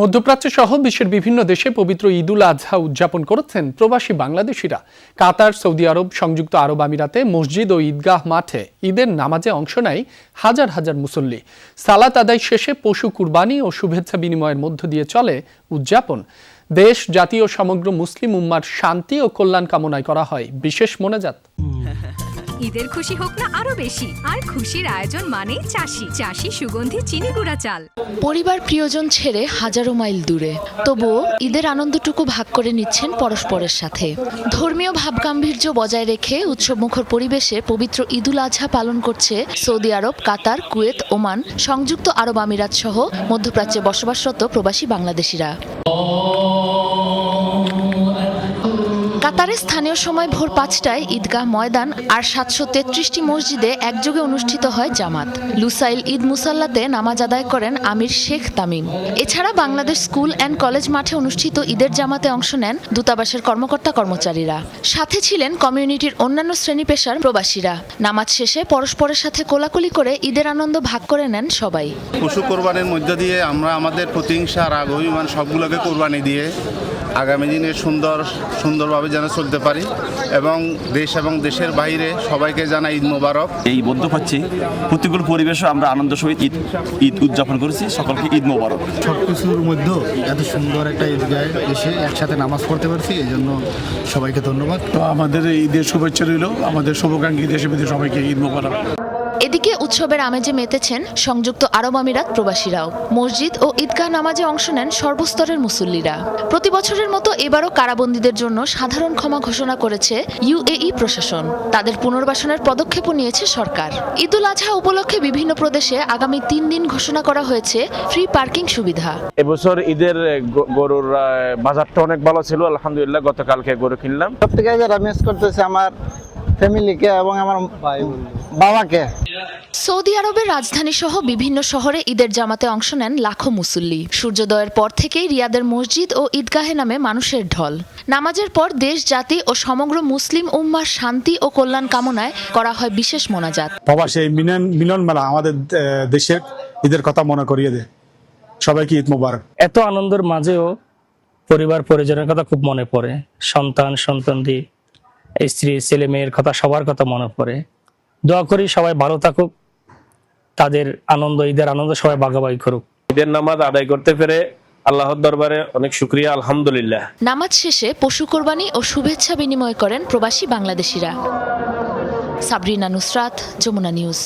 মধ্যপ্রাচ্য সহ বিশ্বের বিভিন্ন দেশে পবিত্র ঈদুল আজহা উদযাপন করেছেন প্রবাসী বাংলাদেশিরা। কাতার, সৌদি আরব, সংযুক্ত আরব আমিরাতে মসজিদ ও ঈদগাহ মাঠে ঈদের নামাজে অংশ নেয় হাজার হাজার মুসল্লি। সালাত আদায় শেষে পশু কুরবানি ও শুভেচ্ছা বিনিময়ের মধ্য দিয়ে চলে উদযাপন। দেশ, জাতি ও সমগ্র মুসলিম উম্মার শান্তি ও কল্যাণ কামনায় করা হয় বিশেষ মোনাজাত। ঈদের খুশি হোক না আরো বেশি, আর খুশির আয়োজন মানেই চাষি সুগন্ধি চিনি গুঁড়া চাল। পরিবার প্রিয়জন ছেড়ে হাজারো মাইল দূরে, তবুও ঈদের আনন্দটুকু ভাগ করে নিচ্ছেন পরস্পরের সাথে। ধর্মীয় ভাবগাম্ভীর্য বজায় রেখে উৎসবমুখর পরিবেশে পবিত্র ঈদুল আজহা পালন করছে সৌদি আরব, কাতার, কুয়েত, ওমান, সংযুক্ত আরব আমিরাত সহ মধ্যপ্রাচ্যে বসবাসরত প্রবাসী বাংলাদেশিরা। কাতারে স্থানীয় সময় ভোর 5টায় ঈদগাহ ময়দান আর 733টি মসজিদে একযোগে অনুষ্ঠিত হয় জামাত। লুসাইল ঈদ মুসাল্লাতে নামাজ আদায় করেন আমির শেখ তামিম। এছাড়া বাংলাদেশ স্কুল অ্যান্ড কলেজ মাঠে অনুষ্ঠিত ঈদের জামাতে অংশ নেন দূতাবাসের কর্মকর্তা কর্মচারীরা। সাথে ছিলেন কমিউনিটির অন্যান্য শ্রেণী পেশার প্রবাসীরা। নামাজ শেষে পরস্পরের সাথে কোলাকুলি করে ঈদের আনন্দ ভাগ করে নেন সবাই। পশু কোরবানির মধ্য দিয়ে আমরা আমাদের প্রতিহিংসা, রাগ, অভিমান সবগুলোকে কোরবানি দিয়ে আগামী দিনে সুন্দরভাবে যেন চলতে পারি এবং দেশের বাইরে সবাইকে জানাই ঈদ মোবারক। এই মধ্যপ্রাচ্যে প্রতিকূল পরিবেশে আমরা আনন্দ সহিত ঈদ উদযাপন করেছি। সকলকে ঈদ মোবারক। সবকিছুর মধ্যে এত সুন্দর একটা ঈদগাহে এসে একসাথে নামাজ পড়তে পারছি, এই জন্য সবাইকে ধন্যবাদ। তো আমাদের ঈদের শুভেচ্ছা রইল আমাদের শুভাকাঙ্ক্ষী দেশবাসী সবাইকে ঈদ মোবারক। এদিকে উৎসবের আমেজে মেতেছেন সংযুক্ত আরব আমিরাত প্রবাসীরাও। মসজিদ ও ঈদগাহ নামাজে অংশ নেন সর্বস্তরের মুসল্লিরা। প্রতি বছরের মতো এবারও কারাবন্দীদের জন্য সাধারণ ক্ষমা ঘোষণা করেছে ইউএই প্রশাসন। তাদের পুনর্বাসনের পদক্ষেপও নিয়েছে সরকার। ঈদুল আজহা উপলক্ষে বিভিন্ন প্রদেশে আগামী 3 দিন ঘোষণা করা হয়েছে ফ্রি পার্কিং সুবিধা। এবছর ঈদের গরুর বাজারটা অনেক ভালো ছিল, আলহামদুলিল্লাহ। গতকালকে গরু কিনলাম। সবথেকে যারা মিস করতেছে আমার ফ্যামিলিকে এবং আমার বাবাকে। সৌদি আরবের রাজধানী সহ বিভিন্ন শহরে ঈদের জামাতে অংশ নেন লাখো মুসল্লি। সূর্যোদয়ের পর থেকেই রিয়াদের মসজিদ ও ঈদগাহে নামে মানুষের ঢল। নামাজের পর দেশ, জাতি ও সমগ্র মুসলিম উম্মার শান্তি ও কল্যাণ কামনায় করা হয় বিশেষ মোনাজাত। প্রবাসী মিলন মেলা আমাদের দেশের ঈদের কথা মনে করিয়ে দেয়। সবাইকে ঈদ মোবারক। এত আনন্দের মাঝেও পরিবার পরিজনের কথা খুব মনে পড়ে। সন্তানদি, স্ত্রী, ছেলে মেয়ের কথা, সবার কথা মনে পড়ে। দোয়া করি সবাই ভালো থাকুক, তাদের আনন্দ, ঈদের আনন্দ সবাই ভাগাভাগি করুক। ঈদের নামাজ আদায় করতে পেরে আল্লাহর দরবারে অনেক শুকরিয়া, আলহামদুলিল্লাহ। নামাজ শেষে পশু কোরবানি ও শুভেচ্ছা বিনিময় করেন প্রবাসী বাংলাদেশিরা। সাবরিনা নুসরাত, যমুনা নিউজ।